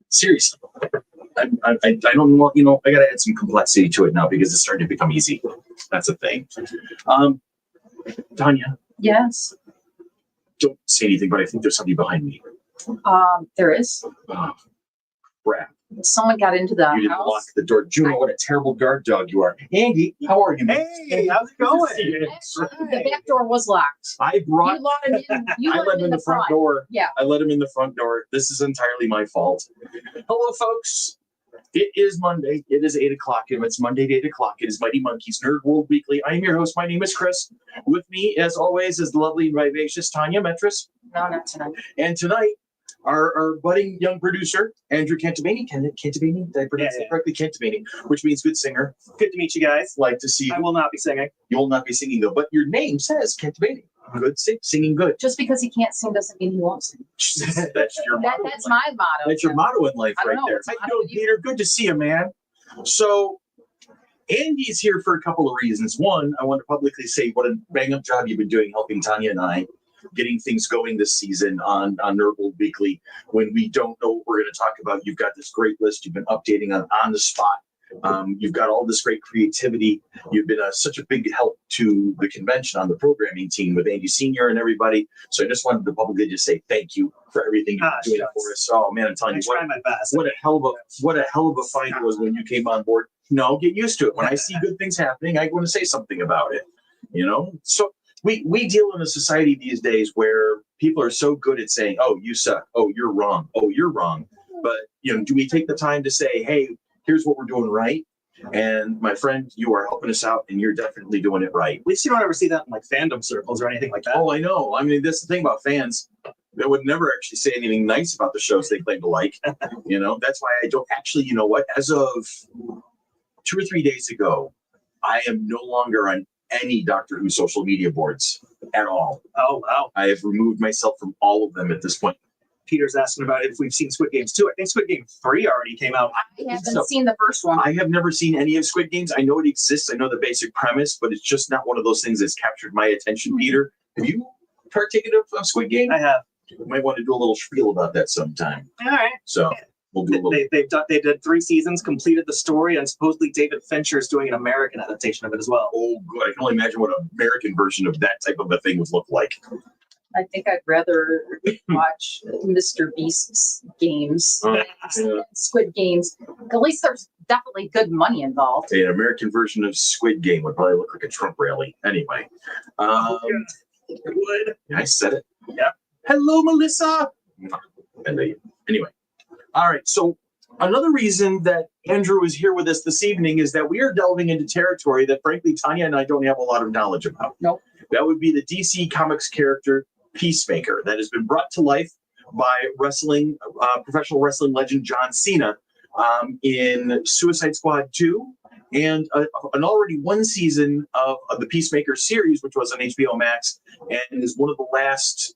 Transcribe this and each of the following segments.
Seriously. I don't want, I got to add some complexity to it now because it's starting to become easy. That's a thing. Tanya. Yes. Don't say anything, but I think there's somebody behind me. There is. Oh, crap. Someone got into the You didn't house. lock the door. Juno, what a terrible guard dog you are. Andy, how are you, man? Hey, how's it going? The back door was locked. I brought. You let him in. I let him in the front door. Yeah. I let him in the front door. This is entirely my fault. Hello, folks. It is Monday. It is 8 o'clock. And it's Monday at 8 o'clock. It is Mighty Monkeys Nerd World Weekly. I am your host. My name is Chris. With me, as always, is the lovely and vivacious Tanya Metris. No, not tonight. And tonight, our budding young producer, Andrew Cantabini. Cantabini? Did I pronounce it correctly? Cantabini, which means good singer. Good to meet you guys. Like to see you. I will not be singing. You will not be singing, though. But your name says Cantabini. Good singing good. Just because he can't sing doesn't mean he won't sing. That's your motto. That's my motto. That's your motto in life right there. How you doing, Peter? Good to see you, man. So, Andy's here for a couple of reasons. One, I want to publicly say what a bang-up job you've been doing helping Tanya and I getting things going this season on Nerd World Weekly. When we don't know what we're going to talk about, you've got this great list. You've been updating on the spot. You've got all this great creativity. You've been such a big help to the convention on the programming team with Andy Sr. and everybody. So I just wanted to publicly just say thank you for everything you're doing for us. Oh man, I'm telling you, try my best. What a hell of a find it was when you came on board. No, get used to it. When I see good things happening, I want to say something about it. So we deal in a society these days where people are so good at saying, "Oh, you suck. Oh, you're wrong. Oh, you're wrong." But do we take the time to say, "Hey, here's what we're doing right. And my friend, you are helping us out and you're definitely doing it right." At least you don't ever see that in like fandom circles or anything like that. Oh, I know. I mean, that's the thing about fans. They would never actually say anything nice about the shows they claim to like. That's why I don't actually, as of 2 or 3 days ago, I am no longer on any Doctor Who social media boards at all. Oh, wow. I have removed myself from all of them at this point. Peter's asking about if we've seen Squid Games 2. I think Squid Game 3 already came out. I haven't seen the first one. I have never seen any of Squid Games. I know it exists. I know the basic premise, but it's just not one of those things that's captured my attention. Peter, have you partaken of Squid Game? I have. You might want to do a little spiel about that sometime. All right. So we'll do a little. They did 3 seasons, completed the story, and supposedly David Fincher is doing an American adaptation of it as well. Oh, good. I can only imagine what an American version of that type of a thing would look like. I think I'd rather watch Mr. Beast's games than Squid Games. At least there's definitely good money involved. An American version of Squid Game would probably look like a Trump rally. Anyway. It would. I said it. Yeah. Hello, Melissa. Anyway. All right. So another reason that Andrew is here with us this evening is that we are delving into territory that, frankly, Tanya and I don't have a lot of knowledge about. Nope. That would be the DC Comics character Peacemaker that has been brought to life by professional wrestling legend John Cena in Suicide Squad 2 and an already one season of the Peacemaker series, which was on HBO Max and is one of the last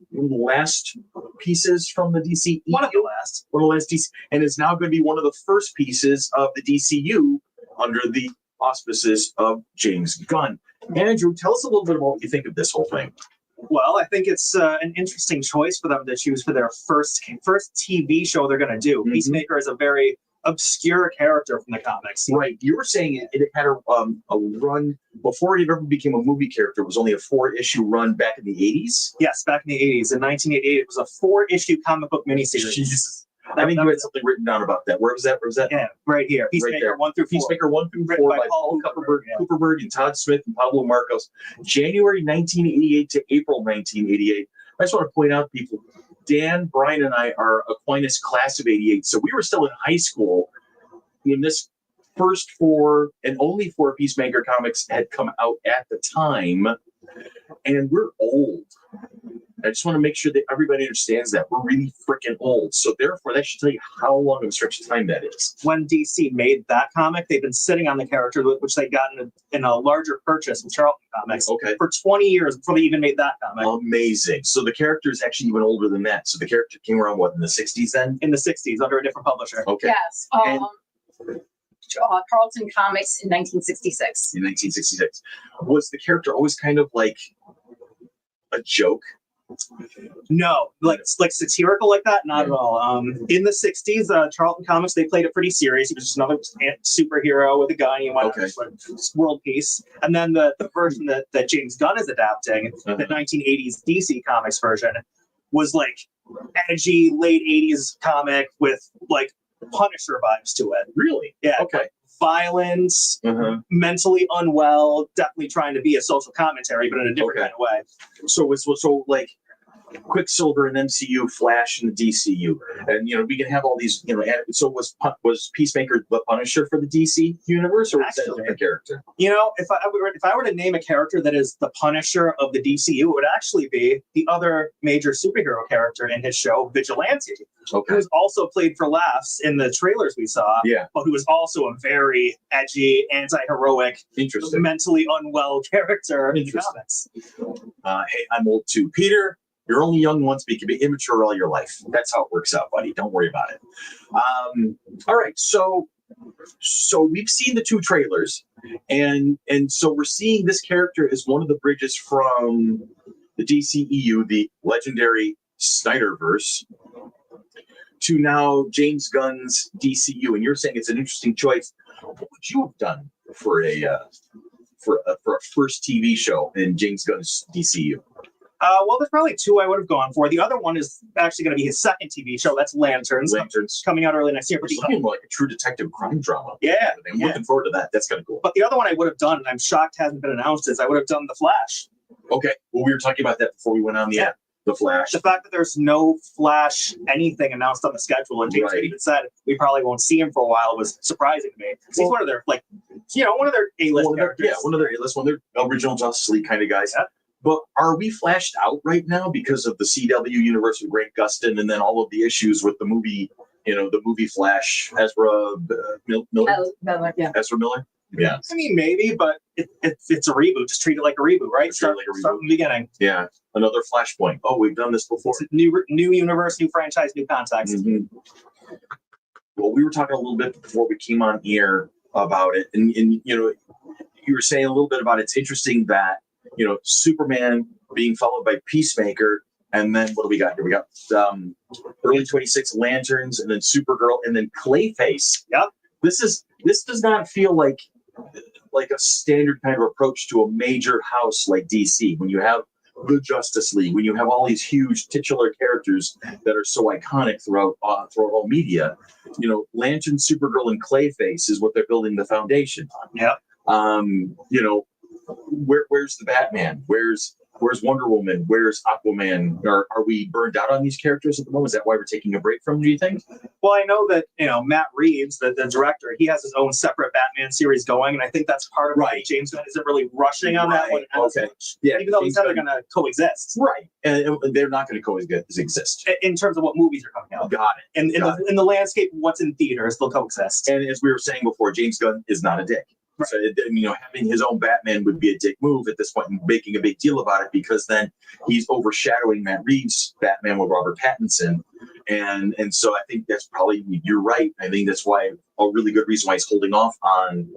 pieces from the DCEU. One of the last DC, and is now going to be one of the first pieces of the DCU under the auspices of James Gunn. Andrew, tell us a little bit about what you think of this whole thing. Well, I think it's an interesting choice for them to choose for their first TV show they're going to do. Mm-hmm. Peacemaker is a very obscure character from the comics. Right. You were saying it had a run before it ever became a movie character. It was only a 4-issue run back in the 80s? Yes, back in the 80s. In 1988, it was a 4-issue comic book miniseries. Jesus. I think you had something written down about that. Where was that? Yeah, right here. Peacemaker right 1 through 4. Peacemaker 1 through 4 by Paul Kupperberg and Todd Smith and Pablo Marcos. January 1988 to April 1988. I just want to point out, people, Dan, Brian, and I are Aquinas class of 88. So we were still in high school when this first 4 and only 4 Peacemaker comics had come out at the time. And we're old. I just want to make sure that everybody understands that. We're really freaking old. So therefore, that should tell you how long of a stretch of time that is. When DC made that comic, they've been sitting on the character, which they got in a larger purchase with Charlton Comics for 20 years before they even made that comic. Amazing. So the character is actually even older than that. So the character came around, in the 60s then? In the 60s, under a different publisher. Okay. Yes. Charlton Comics in 1966. In 1966. Was the character always kind of like a joke? No, like satirical like that, not at all. In the '60s, Charlton Comics, they played it pretty serious. He was just another superhero with a gun. He went world peace. And then the version that James Gunn is adapting, the 1980s DC Comics version, was like edgy late '80s comic with like Punisher vibes to it. Really? Yeah. Okay. Violence, mentally unwell, definitely trying to be a social commentary, but in a different kind of way. So like Quicksilver in MCU, Flash in the DCU, and we can have all these. So was Peacemaker the Punisher for the DC universe, or was that a different character? If I were to name a character that is the Punisher of the DCU, it would actually be the other major superhero character in his show, Vigilante, who's also played for laughs in the trailers we saw. Yeah, but who was also a very edgy, anti-heroic, mentally unwell character in the comics. Hey, I'm old too, Peter. You're only young once, but you can be immature all your life. That's how it works out, buddy. Don't worry about it. All right, so we've seen the two trailers, and so we're seeing this character as one of the bridges from the DCEU, the legendary Snyderverse, to now James Gunn's DCU. And you're saying it's an interesting choice. What would you have done for a first TV show in James Gunn's DCU? Well, there's probably two I would have gone for. The other one is actually going to be his second TV show. That's Lanterns. Coming out early next year. It's looking like a true detective crime drama. Yeah. I'm looking forward to that. That's kind of cool. But the other one I would have done, and I'm shocked hasn't been announced, is I would have done The Flash. Okay. Well, we were talking about that before we went on the app. The Flash. The fact that there's no Flash anything announced on the schedule, and James even said we probably won't see him for a while, was surprising to me. He's one of their one of their A-list characters. Yeah, one of their A-list, one of their original Justice League kind of guys. Yeah. But are we flashed out right now because of the CW universe with Grant Gustin, and then all of the issues with the movie, the movie Flash, Ezra Miller? Ezra Miller? Yeah. I mean, maybe, but it's a reboot. Just treat it like a reboot, right? Start from the beginning. Yeah. Another Flashpoint. Oh, we've done this before. It's new universe, new franchise, new context. Mm-hmm. Well, we were talking a little bit before we came on air about it, and you were saying a little bit about it's interesting that Superman being followed by Peacemaker, and then what do we got here? We got early 26 Lanterns, and then Supergirl, and then Clayface. Yep. This does not feel like a standard kind of approach to a major house like DC. When you have the Justice League, when you have all these huge titular characters that are so iconic throughout all media, Lantern, Supergirl, and Clayface is what they're building the foundation on. Yeah. Where's the Batman? Where's Wonder Woman? Where's Aquaman? Are we burned out on these characters at the moment? Is that why we're taking a break from them, do you think? Well, I know that, Matt Reeves, the director, he has his own separate Batman series going, and I think that's part of why James Gunn isn't really rushing on that one. Okay. Yeah, even though he said they're going to coexist. Right. And they're not going to coexist. In terms of what movies are coming out. Got it. And in the landscape of what's in theaters, they'll coexist. And as we were saying before, James Gunn is not a dick. Right. So, having his own Batman would be a dick move at this point, and making a big deal about it, because then he's overshadowing Matt Reeves' Batman with Robert Pattinson, and so I think that's probably, you're right. I think that's why a really good reason why he's holding off on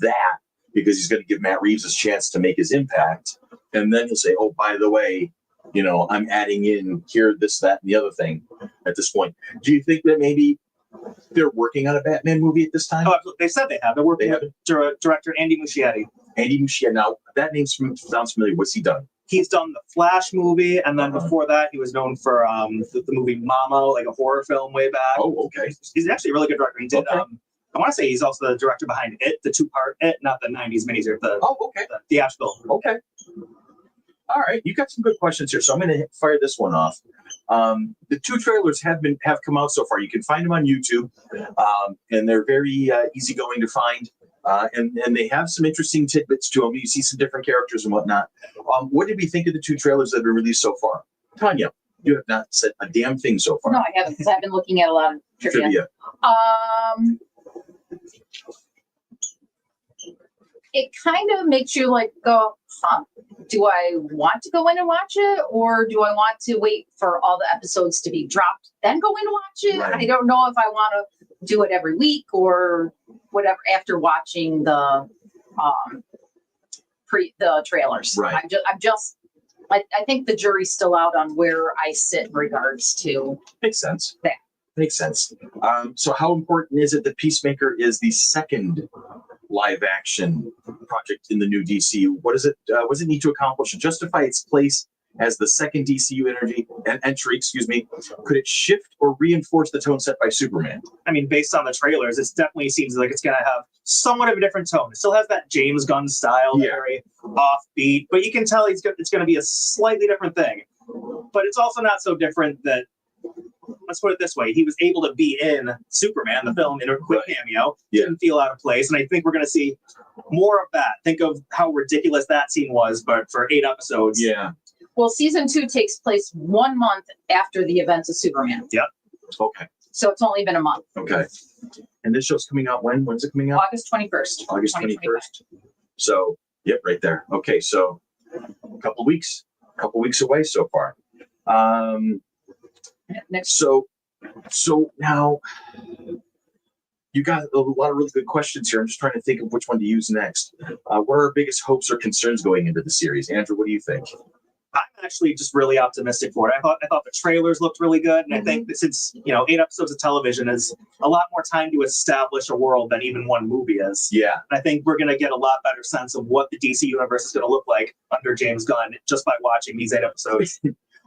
that, because he's going to give Matt Reeves a chance to make his impact, and then he'll say, oh, by the way, I'm adding in here this, that, and the other thing. At this point, do you think that maybe they're working on a Batman movie at this time? Oh, they said they have. They're working with director Andy Muschietti. Andy Muschietti. Now, that name sounds familiar. What's he done? He's done the Flash movie, and then before that, he was known for the movie Mama, like a horror film way back. Oh, okay. He's actually a really good director. He did. Okay. I want to say he's also the director behind It, the two-part It, not the '90s miniseries. The theatrical. Okay. All right, you got some good questions here, so I'm going to fire this one off. The two trailers have come out so far. You can find them on YouTube, and they're very easygoing to find. And they have some interesting tidbits to them. You see some different characters and whatnot. What did we think of the two trailers that have been released so far? Tanya, you have not said a damn thing so far. No, I haven't, because I've been looking at a lot of trivia. It kind of makes you go, do I want to go in and watch it, or do I want to wait for all the episodes to be dropped, then go in and watch it? Right. I don't know if I want to do it every week or whatever after watching the trailers. Right. I'm just I think the jury's still out on where I sit in regards to Makes sense. that. Makes sense. So how important is it that Peacemaker is the second live action project in the new DCU? What does it need to accomplish to justify its place as the second DCU entry? Could it shift or reinforce the tone set by Superman? I mean, based on the trailers, it definitely seems like it's going to have somewhat of a different tone. It still has that James Gunn style, very offbeat, but you can tell it's going to be a slightly different thing. But it's also not so different that, let's put it this way, he was able to be in Superman, the film, in a quick cameo. Didn't feel out of place. And I think we're going to see more of that. Think of how ridiculous that scene was, but for 8 episodes. Yeah. Well, season 2 takes place 1 month after the events of Superman. Yep. Okay. So it's only been a month. Okay. And this show's coming out when? When's it coming out? August 21st. August 21st. So, yep, right there. Okay, so a couple weeks away so far. Next. So now you got a lot of really good questions here. I'm just trying to think of which one to use next. What are our biggest hopes or concerns going into the series? Andrew, what do you think? I'm actually just really optimistic for it. I thought the trailers looked really good, and I think that since 8 episodes of television is a lot more time to establish a world than even one movie is. Yeah. And I think we're going to get a lot better sense of what the DC universe is going to look like under James Gunn just by watching these 8 episodes.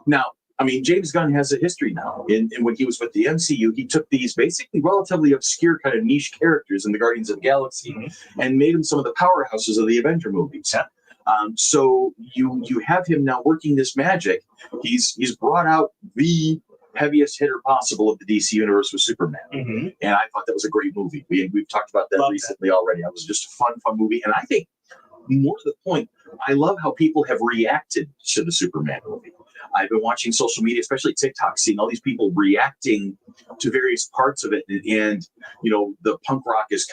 Now, I mean, James Gunn has a history now. In when he was with the MCU, he took these basically relatively obscure kind of niche characters in the Guardians of the Galaxy and made them some of the powerhouses of the Avenger movies. Yeah. So you have him now working this magic. He's brought out the heaviest hitter possible of the DC universe with Superman, and I thought that was a great movie. We've talked about that recently already. It was just a fun movie, and I think more to the point, I love how people have reacted to the Superman movie. I've been watching social media, especially TikTok, seeing all these people reacting to various parts of it, and the punk rock is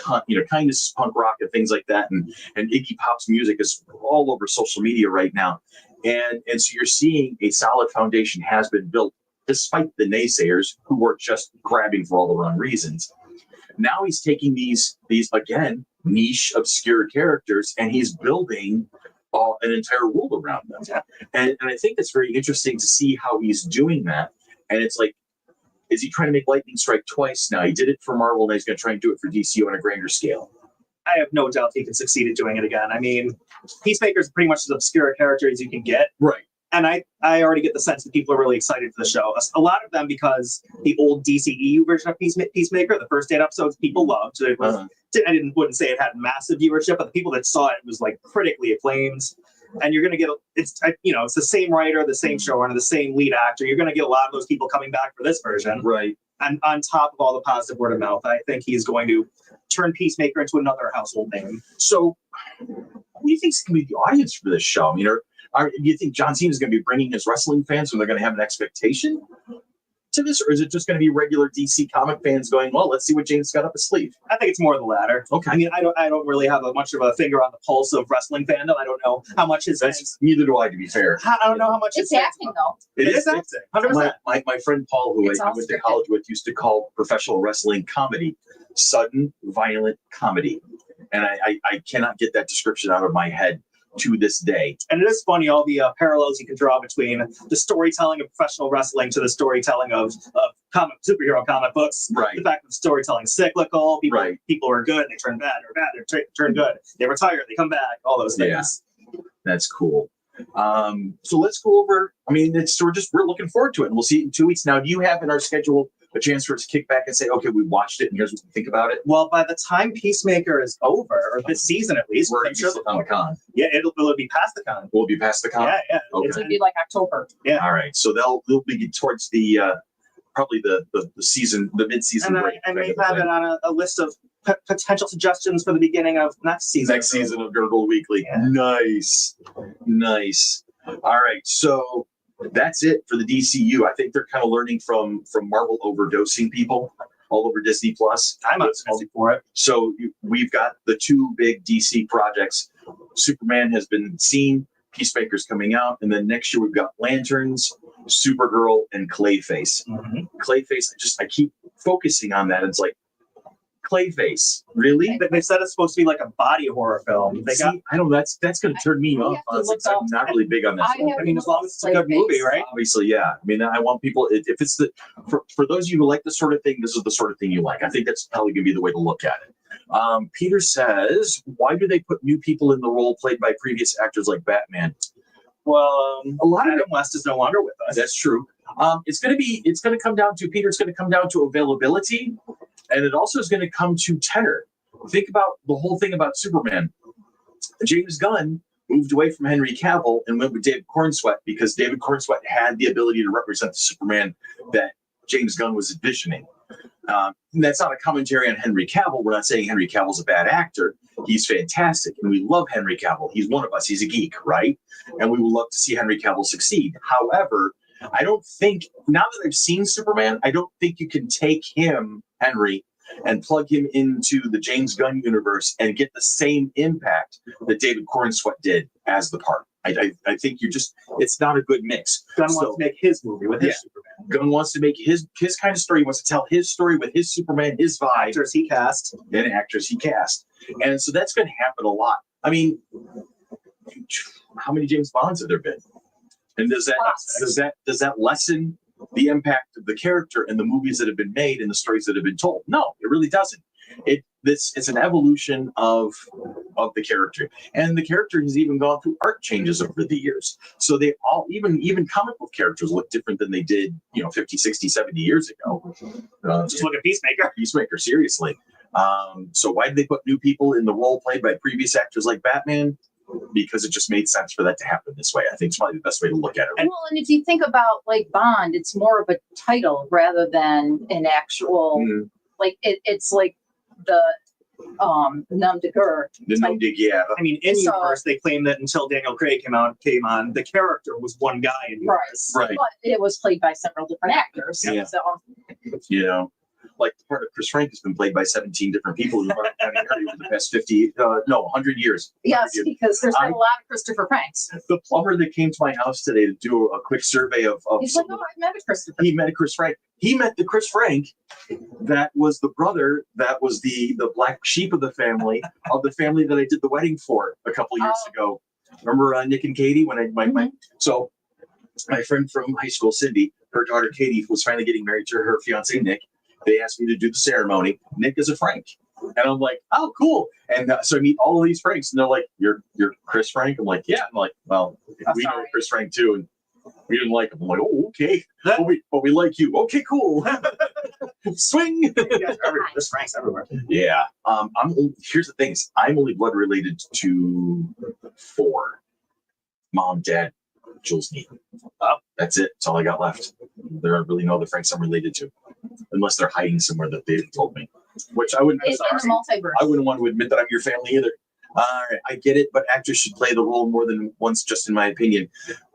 kindness punk rock and things like that, and Iggy Pop's music is all over social media right now, and so you're seeing a solid foundation has been built despite the naysayers who were just grabbing for all the wrong reasons. Now he's taking these again niche obscure characters and he's building an entire world around them. And I think it's very interesting to see how he's doing that. And it's like, is he trying to make lightning strike twice now? He did it for Marvel, and he's going to try and do it for DC on a grander scale. I have no doubt he can succeed at doing it again. I mean, Peacemaker is pretty much as obscure a character as you can get. Right. And I already get the sense that people are really excited for the show. A lot of them because the old DCEU version of Peacemaker, the first 8 episodes, people loved. It was, wouldn't say it had massive viewership, but the people that saw it was like critically acclaimed. And you're going to get it's the same writer, the same showrunner, the same lead actor. You're going to get a lot of those people coming back for this version. Right. And on top of all the positive word of mouth, I think he's going to turn Peacemaker into another household name. So, who do you think is going to be the audience for this show? I mean, do you think John Cena is going to be bringing his wrestling fans, and they're going to have an expectation to this, or is it just going to be regular DC comic fans going, well, let's see what James got up his sleeve? I think it's more the latter. Okay. I mean, I don't really have much of a finger on the pulse of wrestling fandom. I don't know how much his fans. Neither do I, to be fair. I don't know how much It's his acting though. It is acting. 100%. My friend Paul, who It's I all went to scripted. college with, used to call professional wrestling comedy sudden, violent comedy. And I cannot get that description out of my head to this day. And it is funny, all the parallels you can draw between the storytelling of professional wrestling to the storytelling of superhero comic books. Right. The fact that the storytelling is cyclical. People are good, they turn bad, or bad, they turn good. They retire, they come back, all those things. Yeah. That's cool. So let's go over, I mean, we're looking forward to it, and we'll see it in 2 weeks. Now, do you have in our schedule a chance for us to kick back and say, okay, we watched it and here's what we think about it? Well, by the time Peacemaker is over, or this season at least, We're I'm sure on the con. Yeah, it'll be past the con. Will it be past the con? Yeah. Okay. It's going to be like October. Yeah. All right. So they'll be towards the probably the season, the mid-season And break. I may have it on a list of potential suggestions for the beginning of next season. Next season of Gurgle Weekly. Yeah. Nice. All right. So that's it for the DCU. I think they're kind of learning from Marvel overdosing people all over Disney Plus. I'm optimistic for it. So we've got the 2 big DC projects. Superman has been seen, Peacemaker's coming out, and then next year we've got Lanterns, Supergirl, and Clayface. Clayface, I keep focusing on that. It's like Clayface. Really? They said it's supposed to be like a body horror film. They got. I don't know. That's going to turn me I off. have to Honestly, look 'cause I'm up- not really big on that. I sort of have I thing. mean, as long as it's a good movie, right? Obviously, yeah. I mean, I want people. If it's for those of you who like this sort of thing, this is the sort of thing you like. I think that's probably going to be the way to look at it. Peter says, "Why do they put new people in the role played by previous actors like Batman?" Well, A lot of Adam West is no longer with us. That's true. It's going to come down to Peter. It's going to come down to availability, and it also is going to come to tenor. Think about the whole thing about Superman. James Gunn moved away from Henry Cavill and went with David Cornsweet because David Cornsweet had the ability to represent the Superman that James Gunn was envisioning. And that's not a commentary on Henry Cavill. We're not saying Henry Cavill's a bad actor. He's fantastic, and we love Henry Cavill. He's one of us. He's a geek, right? And we would love to see Henry Cavill succeed. However, I don't think, now that I've seen Superman, I don't think you can take him, Henry, and plug him into the James Gunn universe and get the same impact that David Cornsweet did as the part. I think it's not a good mix. Gunn wants to make his movie with his Superman. Gunn wants to make his kind of story. He wants to tell his story with his Superman, his vibe, Actors he cast. and actors he cast. And so that's going to happen a lot. I mean, how many James Bonds have there been? And does that lessen the impact of the character and the movies that have been made and the stories that have been told? No, it really doesn't. It's an evolution of the character, and the character has even gone through art changes over the years. So they all, even comic book characters, look different than they did 50, 60, 70 years ago. Just look at Peacemaker. Peacemaker, seriously. So why did they put new people in the role played by previous actors like Batman? Because it just made sense for that to happen this way. I think it's probably the best way to look at it. Well, and if you think about like Bond, it's more of a title rather than an actual it's like the nom de guerre. The nom de guerre. I mean, in universe, they claim that until Daniel Craig came on, the character was one guy in universe. Right. But it was played by several different actors. Yeah. So like the part of Chris Frank has been played by 17 different people who haven't heard over the past 100 years. yes, because there's been a lot of Christopher Franks. The plumber that came to my house today to do a quick survey of He's like, oh, I met a Christopher. he met a Chris Frank. He met the Chris Frank that was the brother that was the black sheep of the family that I did the wedding for a couple years ago. Remember Nick and Katie when so my friend from high school, Cindy, her daughter Katie was finally getting married to her fiance Nick. They asked me to do the ceremony. Nick is a Frank. And I'm like, oh, cool. And so I meet all of these Franks, and they're like, you're Chris Frank? I'm like, yeah. I'm like, well, we know Chris Frank too, and we didn't like him. I'm like, oh, okay. But we like you. Okay, cool. Swing. There's Franks everywhere. Yeah. Here's the thing. I'm only blood related to 4. Mom, Dad, Jules Neaton. That's it. That's all I got left. There are really no other Franks I'm related to, unless they're hiding somewhere that they've told me. Which I wouldn't. In the multiverse. I wouldn't want to admit that I'm your family either. I get it, but actors should play the role more than once, just in my opinion.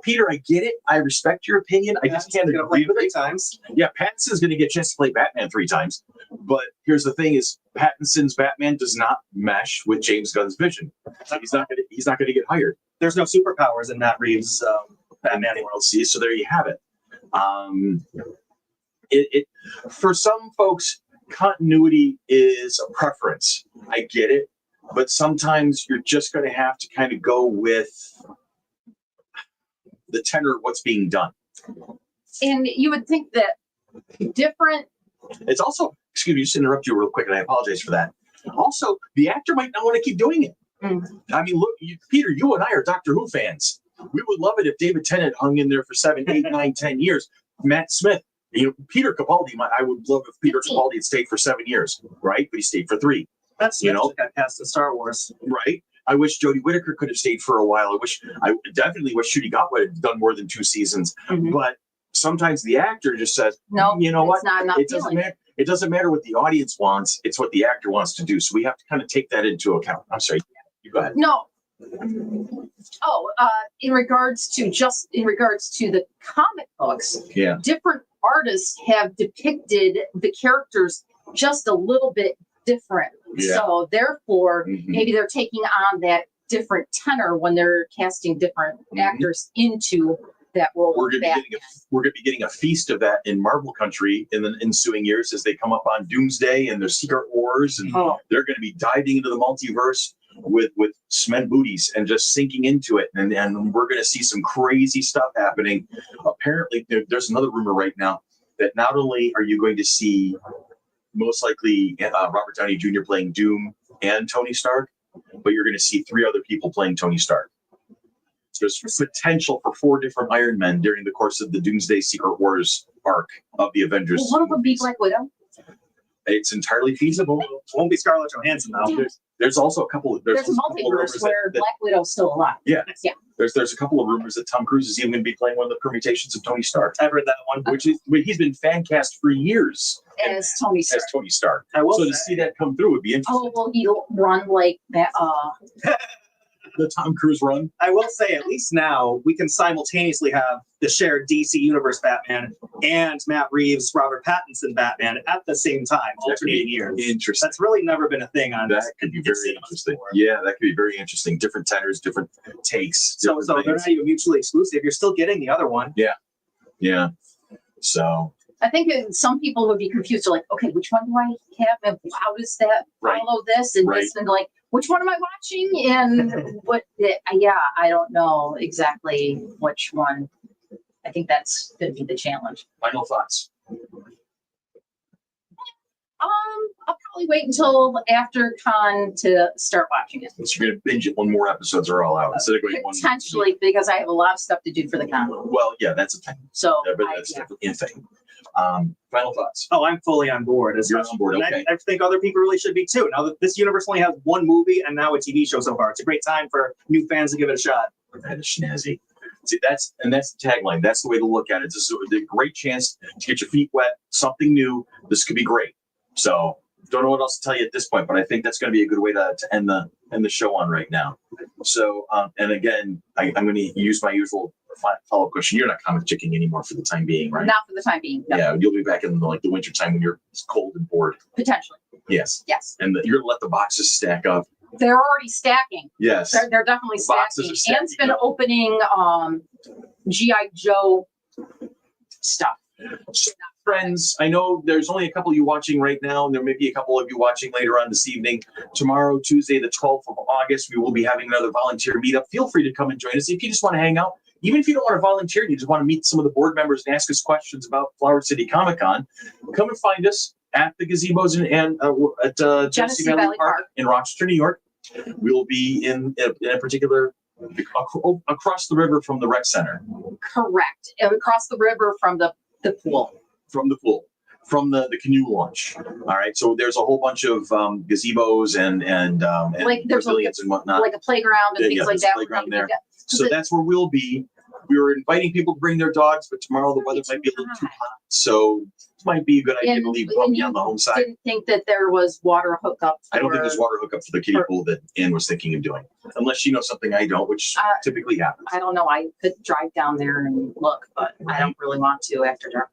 Peter, I get it. I respect your opinion. I just can't agree with it. 3 times. Yeah, Pattinson's going to get a chance to play Batman 3 times. But here's the thing: is Pattinson's Batman does not mesh with James Gunn's vision. He's not going to get hired. There's no superpowers in Matt Reeves' Batman world. See, so there you have it. It for some folks, continuity is a preference. I get it, but sometimes you're just going to have to kind of go with the tenor of what's being done. And you would think that different. It's also, excuse me, just to interrupt you real quick, and I apologize for that. Also, the actor might not want to keep doing it. I mean, look, Peter, you and I are Doctor Who fans. We would love it if David Tennant hung in there for 7, 8, 9, 10 years. Matt Smith, Peter Capaldi. I would love if Peter Capaldi had stayed for 7 years, right? But he stayed for 3. That's got cast in Star Wars, right? I wish Jodie Whittaker could have stayed for a while. I definitely wish Shooty Gatwa had done more than 2 seasons. But sometimes the actor just says, no, you know what? It doesn't matter. It doesn't matter what the audience wants. It's what the actor wants to do. So we have to kind of take that into account. I'm sorry. You go ahead. No. In regards to the comic books, different artists have depicted the characters just a little bit different. So therefore, maybe they're taking on that different tenor when they're casting different actors into that role. We're going to be getting a feast of that in Marvel Country in the ensuing years as they come up on Doomsday and their Secret Wars, and they're going to be diving into the multiverse with cement booties and just sinking into it, and we're going to see some crazy stuff happening. Apparently, there's another rumor right now that not only are you going to see most likely Robert Downey Jr. playing Doom and Tony Stark, but you're going to see 3 other people playing Tony Stark. So there's potential for 4 different Iron Men during the course of the Doomsday Secret Wars arc of the Avengers. Well, one of them be Black Widow. It's entirely feasible. Won't be Scarlett Johansson though. There's also a couple of there's a multiverse where Black Widow's still alive. Yeah. There's a couple of rumors that Tom Cruise is even going to be playing one of the permutations of Tony Stark. I've read that one, he's been fan cast for years as Tony Stark. I will to see that come through would be interesting. Oh, well, he'll run like that. The Tom Cruise run. I will say, at least now we can simultaneously have the shared DC Universe Batman and Matt Reeves, Robert Pattinson Batman at the same time, alternating years. Interesting. That's really never been a thing on that. Could be very interesting. Yeah, that could be very interesting. Different tenors, different takes. So they're not even mutually exclusive. You're still getting the other one. Yeah. So I think some people would be confused. They're like, okay, which one do I have? And how does that follow this? And this, and like, which one am I watching? And what? Yeah, I don't know exactly which one. I think that's going to be the challenge. Final thoughts. I'll probably wait until after con to start watching it. So you're going to binge it when more episodes are all out instead of going one. Potentially, because I have a lot of stuff to do for the con. Well, yeah, that's a thing. So that's definitely a thing. Final thoughts. Oh, I'm fully on board. You're on board, okay. I think other people really should be too. Now that this universe only has one movie and now a TV show so far, it's a great time for new fans to give it a shot. That is snazzy. See, that's the tagline. That's the way to look at it. This is a great chance to get your feet wet, something new. This could be great. So don't know what else to tell you at this point, but I think that's going to be a good way to end the show on right now. So, and again, I'm going to use my usual follow-up question. You're not comic chicking anymore for the time being, right? Not for the time being. No. Yeah, you'll be back in the winter time when you're cold and bored. Potentially. Yes. And you're going to let the boxes stack up. They're already stacking. Yes. They're definitely stacking. Anne's been opening G.I. Joe stuff. Friends, I know there's only a couple of you watching right now, and there may be a couple of you watching later on this evening. Tomorrow, Tuesday, the 12th of August, we will be having another volunteer meetup. Feel free to come and join us. If you just want to hang out, even if you don't want to volunteer, you just want to meet some of the board members and ask us questions about Flower City Comic Con, come and find us at the gazebos and at Genesee Valley Park in Rochester, New York. We will be in a particular across the river from the rec center. Correct. Across the river from the pool. From the pool, from the canoe launch. All right. So there's a whole bunch of gazebos and like there's pavilions and whatnot. Like a playground and things like that. Playground there. So that's where we'll be. We were inviting people to bring their dogs, but tomorrow the weather might be a little too hot. So it might be a good idea to leave Bumpy on the home side. Didn't think that there was water hookup. I don't think there's water hookup for the kiddie pool that Ann was thinking of doing. Unless you know something I don't, which typically happens. I don't know. I could drive down there and look, but I don't really want to after dark.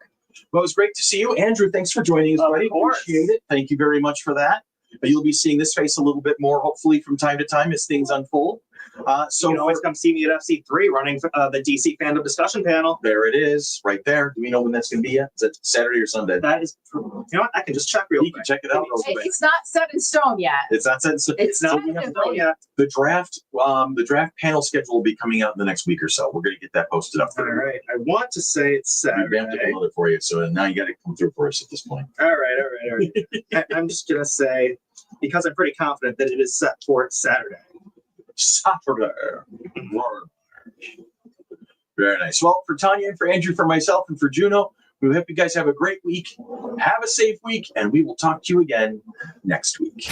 Well, it was great to see you. Andrew, thanks for joining us, buddy. Appreciate it. Thank you very much for that. You'll be seeing this face a little bit more, hopefully, from time to time as things unfold. So you can always come see me at FC3 running the DC fandom discussion panel. There it is, right there. Do we know when that's going to be yet? Is that Saturday or Sunday? That is, you know what? I can just check real quick. You can check it out. It's not set in stone yet. It's not set in stone. It's not yet. The draft panel schedule will be coming out in the next week or so. We're going to get that posted up. All right. I want to say it's Saturday. We vamped another for you, so now you got to come through for us at this point. All right. I'm just going to say, because I'm pretty confident that it is set for Saturday. Saturday. Very nice. Well, for Tanya and for Andrew, for myself and for Juno, we hope you guys have a great week. Have a safe week, and we will talk to you again next week.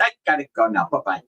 I gotta go now. Bye-bye.